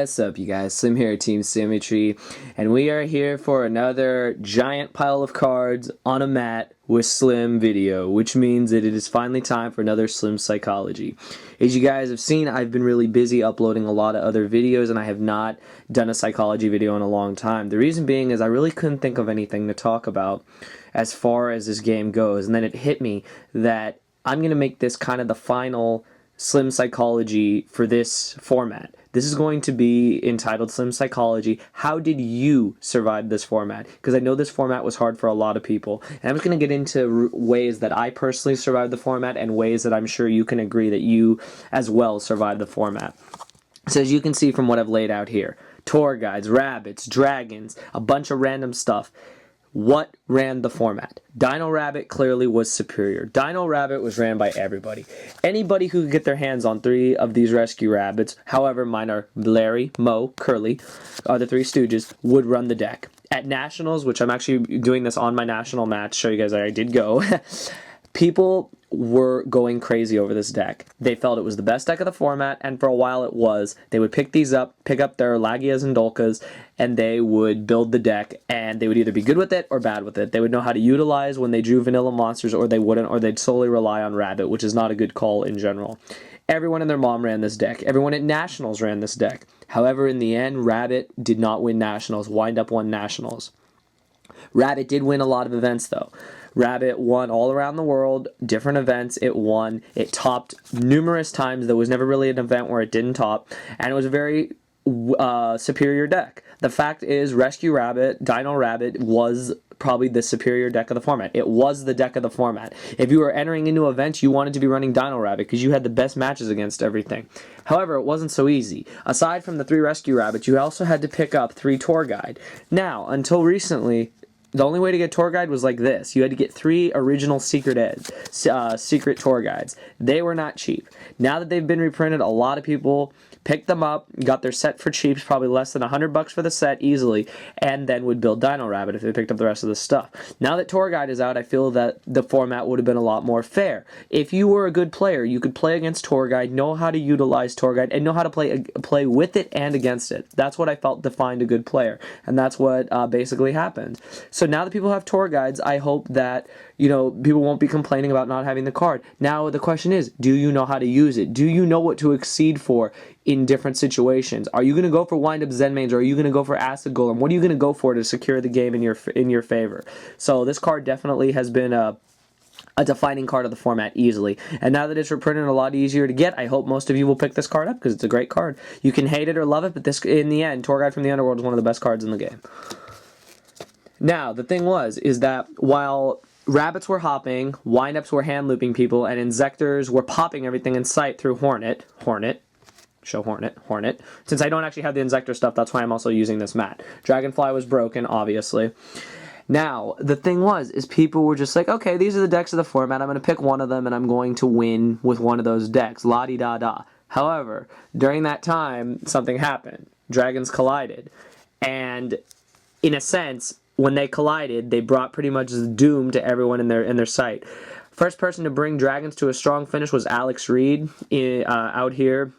What's up, you guys? Slim here at Team Symmetry, and we are here for another giant pile of cards on a mat with Slim video, which means that it is finally time for another Slim Psychology. As you guys have seen, I've been really busy uploading a lot of other videos, and I have not done a psychology video in a long time. The reason being is I really couldn't think of anything to talk about as far as this game goes, and then it hit me that I'm going to make this kind of the final Slim Psychology for this format. This is going to be entitled Slim Psychology. How did you survive this format? Because I know this format was hard for a lot of people. And I'm just going to get into ways that I personally survived the format and ways that I'm sure you can agree that you as well survived the format. So as you can see from what I've laid out here, tour guides, rabbits, dragons, a bunch of random stuff. What ran the format? Dino Rabbit clearly was superior. Dino Rabbit was ran by everybody. Anybody who could get their hands on 3 of these rescue rabbits, however mine are Larry, Mo, Curly, are the 3 Stooges, would run the deck. At Nationals, which I'm actually doing this on my national match, show you guys that I did go, people were going crazy over this deck. They felt it was the best deck of the format, and for a while it was. They would pick these up, pick up their Lagias and Dolkas, and they would build the deck, and they would either be good with it or bad with it. They would know how to utilize when they drew vanilla monsters, or they wouldn't, or they'd solely rely on Rabbit, which is not a good call in general. Everyone and their mom ran this deck. Everyone at Nationals ran this deck. However, in the end, Rabbit did not win Nationals. Wind Up won Nationals. Rabbit did win a lot of events, though. Rabbit won all around the world, different events. It won. It topped numerous times. There was never really an event where it didn't top, and it was a very superior deck. The fact is, Rescue Rabbit, Dino Rabbit was probably the superior deck of the format. It was the deck of the format. If you were entering into events, you wanted to be running Dino Rabbit because you had the best matches against everything. However, it wasn't so easy. Aside from the 3 Rescue Rabbits, you also had to pick up 3 Tour Guide. Now, until recently, the only way to get Tour Guide was like this. You had to get 3 original secret Tour Guides. They were not cheap. Now that they've been reprinted, a lot of people picked them up, got their set for cheap, probably less than $100 for the set easily, and then would build Dino Rabbit if they picked up the rest of the stuff. Now that Tour Guide is out, I feel that the format would have been a lot more fair. If you were a good player, you could play against Tour Guide, know how to utilize Tour Guide, and know how to play with it and against it. That's what I felt defined a good player, and that's what basically happened. So now that people have Tour Guides, I hope that people won't be complaining about not having the card. Now the question is, do you know how to use it? Do you know what to exceed for in different situations? Are you going to go for Wind Up Zenmanes, or are you going to go for Acid Golem? What are you going to go for to secure the game in your favor? So this card definitely has been a defining card of the format easily. And now that it's reprinted a lot easier to get, I hope most of you will pick this card up because it's a great card. You can hate it or love it, but this, in the end, Tour Guide from the Underworld is one of the best cards in the game. Now, the thing is that while Rabbits were hopping, Wind-Ups were hand-looping people, and Inzectors were popping everything in sight through Hornet. Since I don't actually have the Inzector stuff, that's why I'm also using this mat. Dragonfly was broken, obviously. Now, the thing is people were just like, okay, these are the decks of the format. I'm going to pick one of them, and I'm going to win with one of those decks. La-di-da-da. However, during that time, something happened. Dragons collided. And, in a sense, when they collided, they brought pretty much doom to everyone in their sight. First person to bring dragons to a strong finish was Alex Reed out here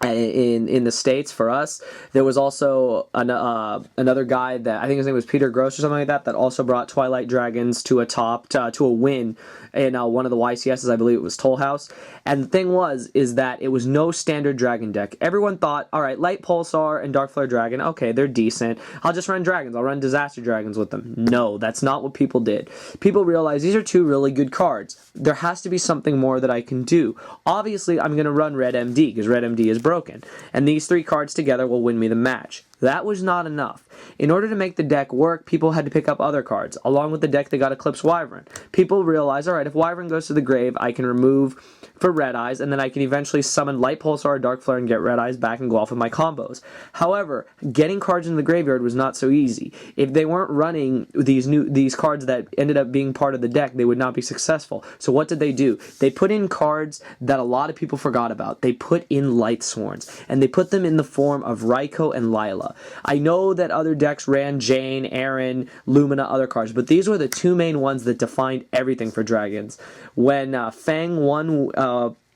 in the States for us. There was also another guy that I think his name was Peter Gross or something like that also brought Twilight Dragons to a win in one of the YCSs. I believe it was Toll House. And the thing is that it was no standard dragon deck. Everyone thought, all right, Light Pulsar and Dark Flare Dragon, okay, they're decent. I'll just run dragons. I'll run Disaster Dragons with them. No, that's not what people did. People realized these are 2 really good cards. There has to be something more that I can do. Obviously, I'm going to run Red MD because Red MD is broken. And these 3 cards together will win me the match. That was not enough. In order to make the deck work, people had to pick up other cards. Along with the deck, they got Eclipse Wyvern. People realized, alright, if Wyvern goes to the grave, I can remove for Red Eyes, and then I can eventually summon Light Pulsar or Dark Flare and get Red Eyes back and go off with my combos. However, getting cards in the graveyard was not so easy. If they weren't running these cards that ended up being part of the deck, they would not be successful. So what did they do? They put in cards that a lot of people forgot about. They put in Light Sworns, and they put them in the form of Raikou and Lila. I know that other decks ran Jane, Aaron, Lumina, other cards, but these were the 2 main ones that defined everything for Dragons. When Fang won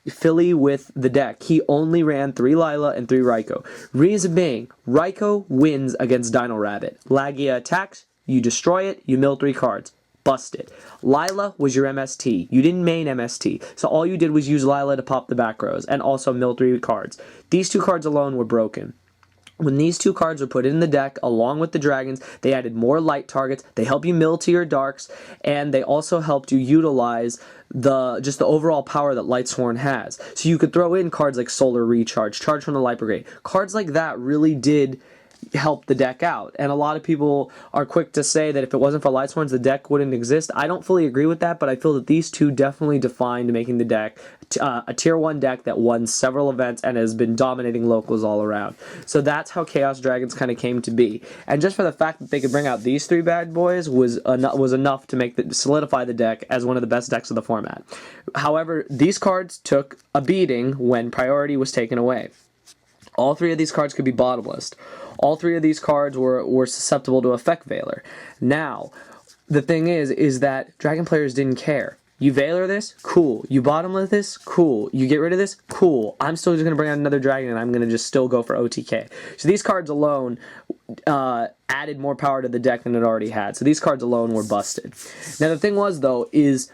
Philly with the deck. He only ran 3 Lila and 3 Raikou. Reason being, Raikou wins against Dino Rabbit. Lagia attacks, you destroy it, you mill 3 cards. Busted. Lila was your MST. You didn't main MST, so all you did was use Lila to pop the back rows and also mill 3 cards. These 2 cards alone were broken. When these 2 cards were put in the deck, along with the dragons, they added more light targets, they help you mill to your darks, and they also helped you utilize the overall power that Lightsworn has. So you could throw in cards like Solar Recharge, Charge from the Light Brigade. Cards like that really did help the deck out, and a lot of people are quick to say that if it wasn't for Lightsworns, the deck wouldn't exist. I don't fully agree with that, but I feel that these 2 definitely defined making the deck a tier 1 deck that won several events and has been dominating locals all around. So that's how Chaos Dragons kind of came to be, and just for the fact that they could bring out these 3 bad boys was enough to solidify the deck as one of the best decks of the format. However, these cards took a beating when priority was taken away. All 3 of these cards could be bottomless. All 3 of these cards were susceptible to Effect Veiler. Now, the thing is that Dragon players didn't care. You Veiler this? Cool. You bottomless this? Cool. You get rid of this? Cool. I'm still just going to bring out another dragon and I'm going to just still go for OTK. So these cards alone added more power to the deck than it already had. So these cards alone were busted. Now the thing was, though, is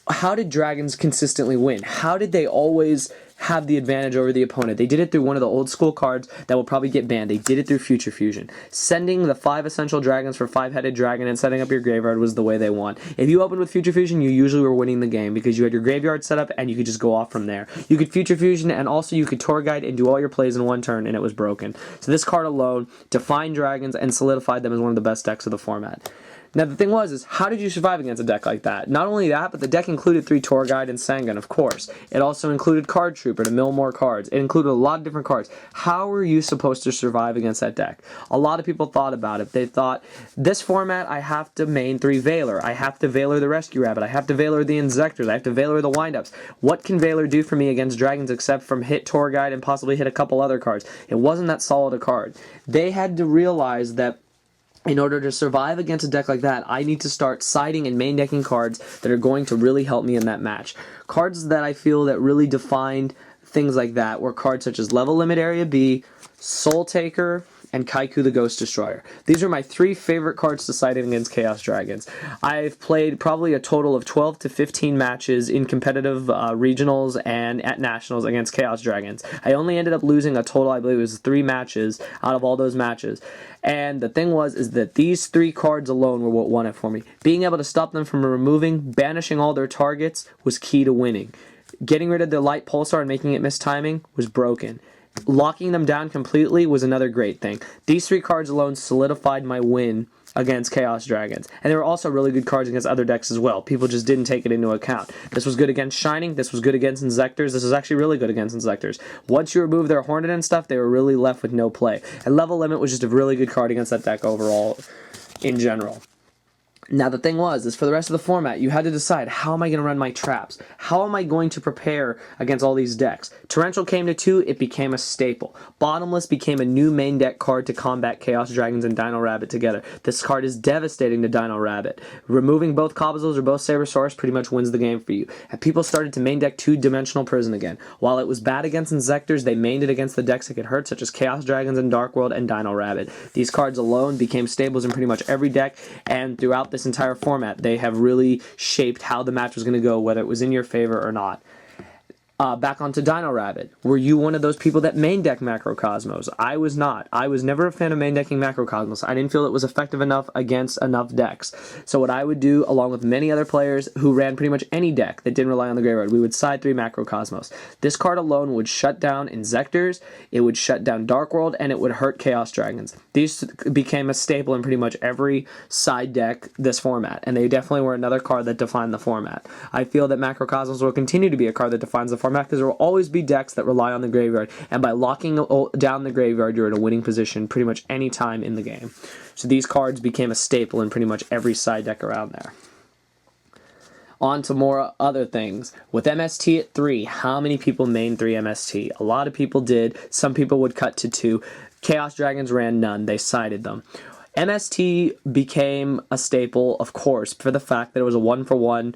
how did dragons consistently win? How did they always have the advantage over the opponent? They did it through one of the old school cards that will probably get banned. They did it through Future Fusion. Sending the 5 essential dragons for 5-headed dragon and setting up your graveyard was the way they won. If you opened with Future Fusion, you usually were winning the game because you had your graveyard set up and you could just go off from there. You could Future Fusion and also you could Tour Guide and do all your plays in one turn and it was broken. So this card alone defined dragons and solidified them as one of the best decks of the format. Now the thing is how did you survive against a deck like that? Not only that, but the deck included 3 Tour Guide and Sangan, of course. It also included Card Trooper to mill more cards. It included a lot of different cards. How were you supposed to survive against that deck? A lot of people thought about it. They thought, this format, I have to main 3 Veiler. I have to Veiler the Rescue Rabbit. I have to Veiler the Inzectors. I have to Veiler the Windups. What can Veiler do for me against dragons except from hit Tour Guide and possibly hit a couple other cards? It wasn't that solid a card. They had to realize that in order to survive against a deck like that, I need to start siding and main decking cards that are going to really help me in that match. Cards that I feel that really defined things like that were cards such as Level Limit Area B, Soul Taker, and Kaiku the Ghost Destroyer. These are my 3 favorite cards to side in against Chaos Dragons. I've played probably a total of 12 to 15 matches in competitive regionals and at nationals against Chaos Dragons. I only ended up losing a total, I believe it was 3 matches out of all those matches. And the thing is that these 3 cards alone were what won it for me. Being able to stop them from removing, banishing all their targets was key to winning. Getting rid of the Light Pulsar and making it miss timing was broken. Locking them down completely was another great thing. These 3 cards alone solidified my win against Chaos Dragons. And there were also really good cards against other decks as well. People just didn't take it into account. This was good against Shining. This was good against Inzectors. This was actually really good against Inzectors. Once you remove their Hornet and stuff, they were really left with no play. And Level Limit was just a really good card against that deck overall in general. Now the thing is for the rest of the format, you had to decide, how am I going to run my traps? How am I going to prepare against all these decks? Torrential came to 2, it became a staple. Bottomless became a new main deck card to combat Chaos Dragons and Dino Rabbit together. This card is devastating to Dino Rabbit. Removing both Cobblezills or both Sabersaurus pretty much wins the game for you. And people started to main deck 2-dimensional Prison again. While it was bad against Inzectors, they mained it against the decks that could hurt, such as Chaos Dragons and Dark World and Dino Rabbit. These cards alone became staples in pretty much every deck, and throughout this entire format, they have really shaped how the match was going to go, whether it was in your favor or not. Back onto Dino Rabbit. Were you one of those people that main deck Macrocosmos? I was not. I was never a fan of main decking Macrocosmos. I didn't feel it was effective enough against enough decks. So what I would do, along with many other players who ran pretty much any deck that didn't rely on the graveyard, we would side 3 Macrocosmos. This card alone would shut down Inzectors, it would shut down Dark World, and it would hurt Chaos Dragons. These became a staple in pretty much every side deck this format, and they definitely were another card that defined the format. I feel that Macrocosmos will continue to be a card that defines the format, because there will always be decks that rely on the graveyard, and by locking down the graveyard, you're in a winning position pretty much any time in the game. So these cards became a staple in pretty much every side deck around there. On to more other things. With MST at 3, how many people main 3 MST? A lot of people did. Some people would cut to 2. Chaos Dragons ran none. They sided them. MST became a staple, of course, for the fact that it was a 1-for-1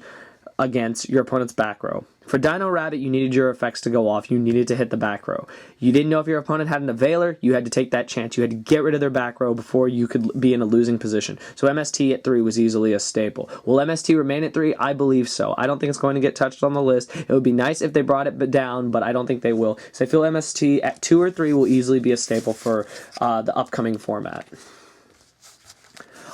against your opponent's back row. For Dino Rabbit, you needed your effects to go off. You needed to hit the back row. You didn't know if your opponent had an Availer. You had to take that chance. You had to get rid of their back row before you could be in a losing position. So MST at 3 was easily a staple. Will MST remain at 3? I believe so. I don't think it's going to get touched on the list. It would be nice if they brought it down, but I don't think they will. So I feel MST at 2 or 3 will easily be a staple for the upcoming format.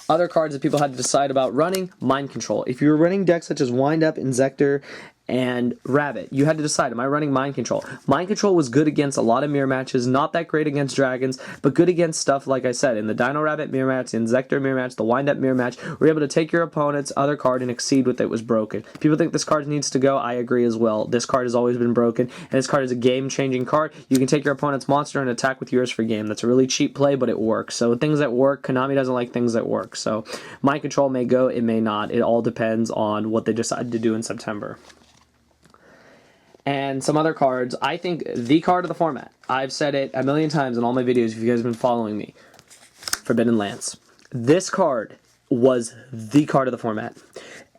Other cards that people had to decide about running, Mind Control. If you were running decks such as Wind Up, Inzektor, and Rabbit, you had to decide, am I running Mind Control? Mind Control was good against a lot of mirror matches, not that great against dragons, but good against stuff, like I said, in the Dino Rabbit mirror match, the Inzektor mirror match, the Wind Up mirror match, we're able to take your opponent's other card and exceed what it was broken. People think this card needs to go, I agree as well. This card has always been broken, and this card is a game-changing card. You can take your opponent's monster and attack with yours for game. That's a really cheap play, but it works. So things that work, Konami doesn't like things that work. So Mind Control may go, it may not. It all depends on what they decide to do in September. And some other cards, I think the card of the format. I've said it a million times in all my videos if you guys have been following me. Forbidden Lance. This card was the card of the format.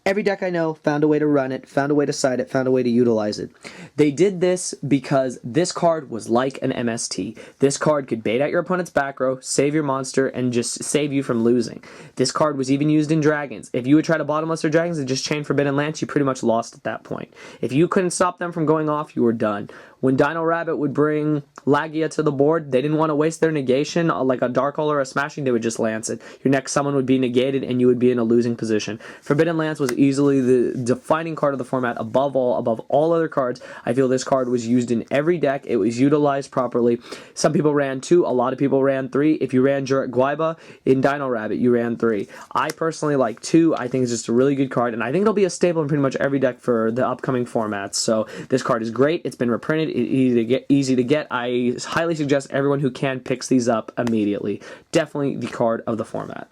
Every deck I know found a way to run it, found a way to side it, found a way to utilize it. They did this because this card was like an MST. This card could bait out your opponent's back row, save your monster, and just save you from losing. This card was even used in Dragons. If you would try to bottomless their Dragons and just chain Forbidden Lance, you pretty much lost at that point. If you couldn't stop them from going off, you were done. When Dino Rabbit would bring Lagia to the board, they didn't want to waste their negation like a Dark Hole or a Smashing, they would just Lance it. Your next summon would be negated and you would be in a losing position. Forbidden Lance was easily the defining card of the format above all other cards. I feel this card was used in every deck. It was utilized properly. Some people ran 2, a lot of people ran 3. If you ran Jurek Guaiba in Dino Rabbit, you ran 3. I personally like 2. I think it's just a really good card, and I think it'll be a staple in pretty much every deck for the upcoming formats. So this card is great. It's been reprinted. It's easy to get. I highly suggest everyone who can picks these up immediately. Definitely the card of the format.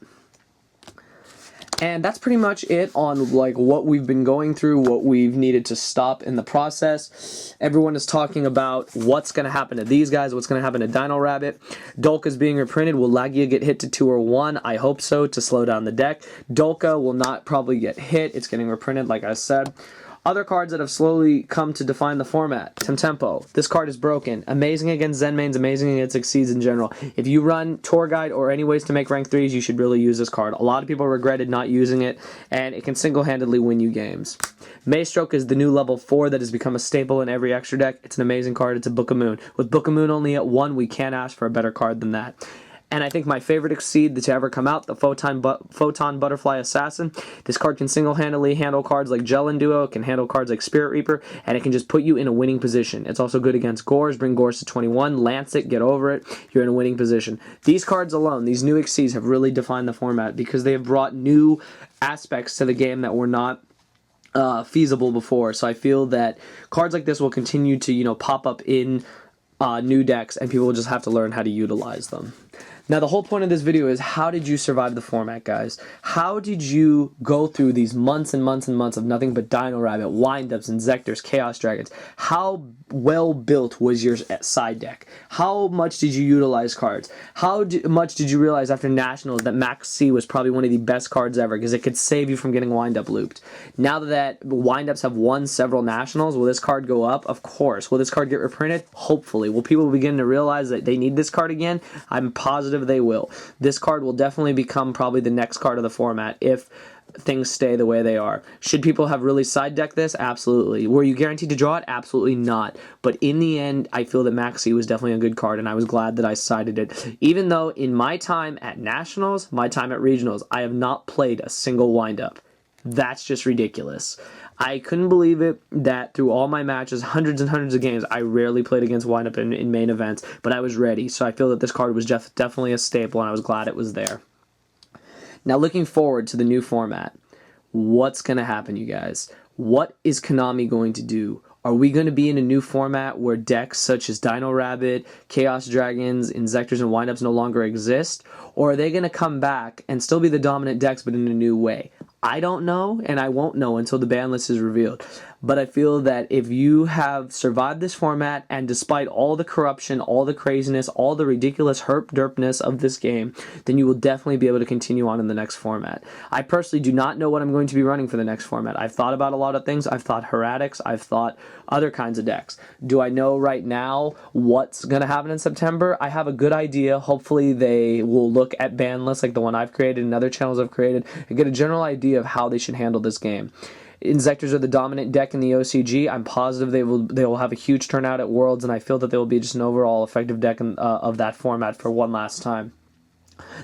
And that's pretty much it on like what we've been going through, what we've needed to stop in the process. Everyone is talking about what's going to happen to these guys, what's going to happen to Dino Rabbit. Dolka is being reprinted. Will Lagia get hit to 2 or 1? I hope so, to slow down the deck. Dolka will not probably get hit. It's getting reprinted, like I said. Other cards that have slowly come to define the format. Temtempo. This card is broken. Amazing against Zen mains, amazing against Exceeds in general. If you run Tour Guide or any ways to make rank 3s, you should really use this card. A lot of people regretted not using it, and it can single-handedly win you games. Maystroke is the new level 4 that has become a staple in every extra deck. It's an amazing card. It's a Book of Moon. With Book of Moon only at 1, we can't ask for a better card than that. And I think my favorite Exceed to ever come out, the Photon Butterfly Assassin. This card can single-handedly handle cards like Gel Duo, it can handle cards like Spirit Reaper, and it can just put you in a winning position. It's also good against Gores, bring Gores to 21, Lance it, get over it, you're in a winning position. These cards alone, these new Exceeds have really defined the format because they have brought new aspects to the game that were not feasible before. So I feel that cards like this will continue to, pop up in new decks, and people will just have to learn how to utilize them. Now, the whole point of this video is, how did you survive the format, guys? How did you go through these months and months and months of nothing but Dino Rabbit, Wind-Ups, Inzektors, Chaos Dragons? How well built was your side deck? How much did you utilize cards? How much did you realize after Nationals that Max C was probably one of the best cards ever because it could save you from getting Wind-Up looped? Now that Wind-Ups have won several Nationals, will this card go up? Of course. Will this card get reprinted? Hopefully. Will people begin to realize that they need this card again? I'm positive they will. This card will definitely become probably the next card of the format if things stay the way they are. Should people have really side decked this? Absolutely. Were you guaranteed to draw it? Absolutely not. But in the end, I feel that Maxi was definitely a good card, and I was glad that I sided it. Even though in my time at Nationals, my time at Regionals, I have not played a single wind-up. That's just ridiculous. I couldn't believe it that through all my matches, hundreds and hundreds of games, I rarely played against wind-up in main events, but I was ready. So I feel that this card was definitely a staple, and I was glad it was there. Now, looking forward to the new format, what's going to happen, you guys? What is Konami going to do? Are we going to be in a new format where decks such as Dino Rabbit, Chaos Dragons, Inzektors, and Wind-Ups no longer exist? Or are they going to come back and still be the dominant decks but in a new way? I don't know, and I won't know until the ban list is revealed. but I feel that if you have survived this format, and despite all the corruption, all the craziness, all the ridiculous herp-derpness of this game, then you will definitely be able to continue on in the next format. I personally do not know what I'm going to be running for the next format. I've thought about a lot of things. I've thought Heretics. I've thought other kinds of decks. Do I know right now what's going to happen in September? I have a good idea. Hopefully they will look at ban lists like the one I've created and other channels I've created and get a general idea of how they should handle this game. Inzectors are the dominant deck in the OCG. I'm positive they will have a huge turnout at Worlds, and I feel that they will be just an overall effective deck of that format for one last time.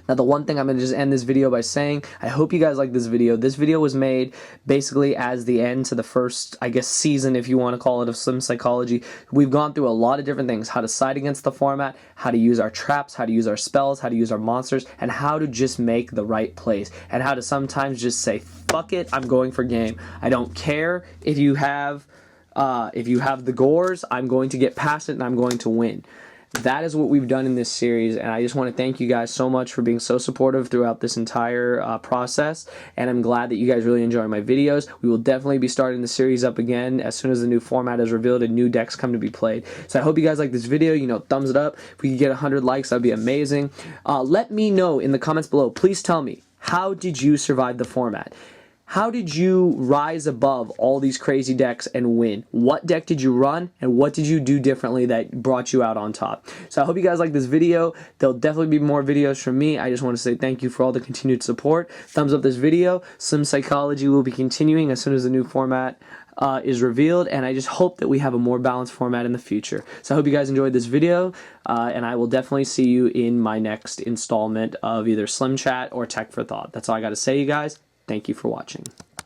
Now, the one thing I'm going to just end this video by saying, I hope you guys like this video. This video was made basically as the end to the first, I guess, season, if you want to call it, of Slim Psychology. We've gone through a lot of different things, how to side against the format, how to use our traps, how to use our spells, how to use our monsters, and how to just make the right plays, and how to sometimes just say, fuck it, I'm going for game. I don't care if you have the gores, I'm going to get past it and I'm going to win. That is what we've done in this series, and I just want to thank you guys so much for being so supportive throughout this entire process, and I'm glad that you guys really enjoy my videos. We will definitely be starting the series up again as soon as the new format is revealed and new decks come to be played. So I hope you guys like this video. You know, thumbs it up. If we could get 100 likes, that'd be amazing. Let me know in the comments below. Please tell me, how did you survive the format? How did you rise above all these crazy decks and win? What deck did you run, and what did you do differently that brought you out on top? So I hope you guys like this video. There'll definitely be more videos from me. I just want to say thank you for all the continued support. Thumbs up this video. Slim Psychology will be continuing as soon as the new format is revealed, and I just hope that we have a more balanced format in the future. So I hope you guys enjoyed this video, and I will definitely see you in my next installment of either Slim Chat or Tech for Thought. That's all I got to say, you guys. Thank you for watching.